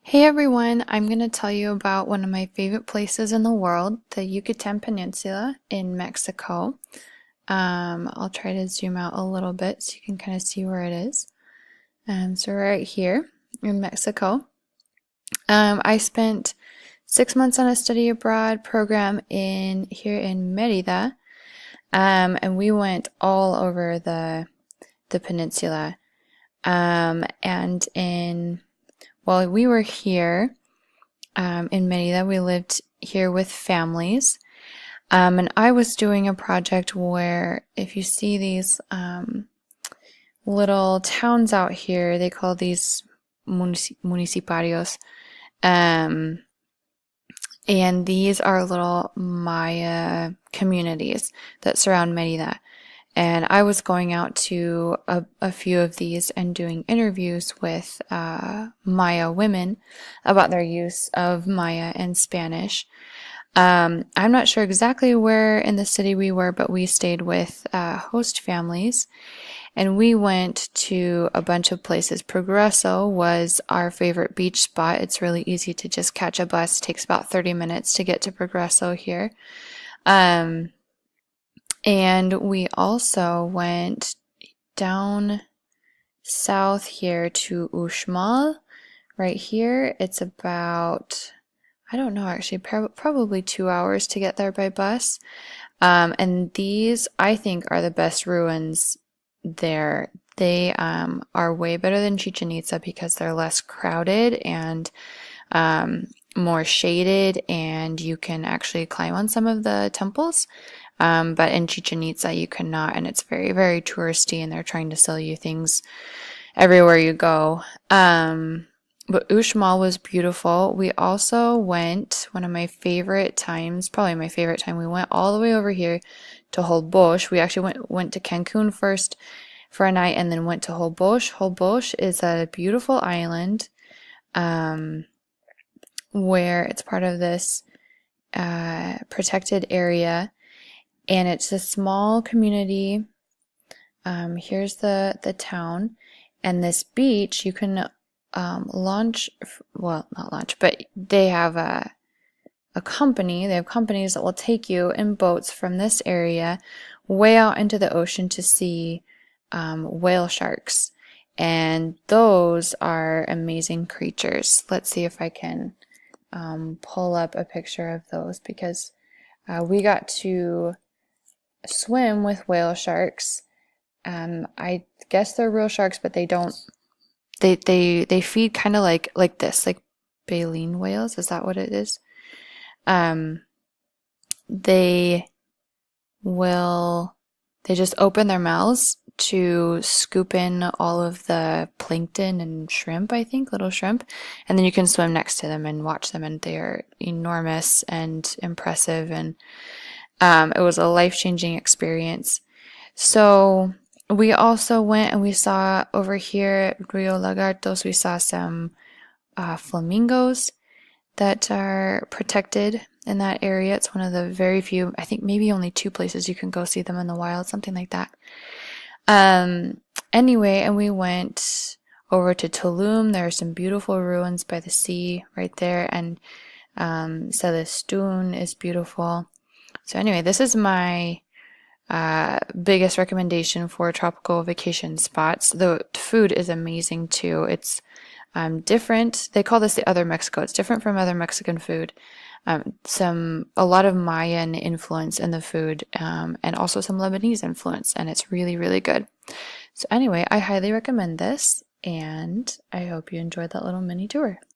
Hey everyone, I'm going to tell you about one of my favorite places in the world, the Yucatan Peninsula in Mexico. I'll try to zoom out a little bit so you can kind of see where it is. So right here in Mexico. I spent 6 months on a study abroad program here in Mérida, and we went all over the peninsula. And while we were here, in Mérida. We lived here with families. And I was doing a project where, if you see these little towns out here, they call these municiparios. Um, and these are little Maya communities that surround Mérida. And I was going out to a few of these and doing interviews with Maya women about their use of Maya and Spanish. I'm not sure exactly where in the city we were, but we stayed with host families and we went to a bunch of places. Progreso was our favorite beach spot. It's really easy to just catch a bus. It takes about 30 minutes to get to Progreso here. And we also went down south here to Uxmal. Right here, it's about, I don't know, actually, probably 2 hours to get there by bus. And these, I think, are the best ruins there. They are way better than Chichen Itza because they're less crowded and more shaded, and you can actually climb on some of the temples. But in Chichen Itza, you cannot, and it's very, very touristy, and they're trying to sell you things everywhere you go. But Uxmal was beautiful. We also went, one of my favorite times, probably my favorite time, we went all the way over here to Holbox. We actually went to Cancun first for a night and then went to Holbox. Holbox is a beautiful island where it's part of this protected area. And it's a small community. Here's the town. And this beach, you can launch, well, not launch, but they have a company. They have companies that will take you in boats from this area way out into the ocean to see whale sharks. And those are amazing creatures. Let's see if I can pull up a picture of those because we got to swim with whale sharks. I guess they're real sharks, but they don't. They feed kind of like this, like baleen whales. Is that what it is? They will. They just open their mouths to scoop in all of the plankton and shrimp, I think, little shrimp, and then you can swim next to them and watch them, and they're enormous and impressive, and it was a life-changing experience. So we also went and we saw over here at Rio Lagartos, we saw some flamingos that are protected in that area. It's one of the very few, I think maybe only 2 places you can go see them in the wild, something like that. Anyway, and we went over to Tulum. There are some beautiful ruins by the sea right there, and Celestun is beautiful. So anyway, this is my biggest recommendation for tropical vacation spots. The food is amazing too. It's different. They call this the other Mexico. It's different from other Mexican food. A lot of Mayan influence in the food, and also some Lebanese influence, and it's really, really good. So anyway, I highly recommend this, and I hope you enjoyed that little mini tour.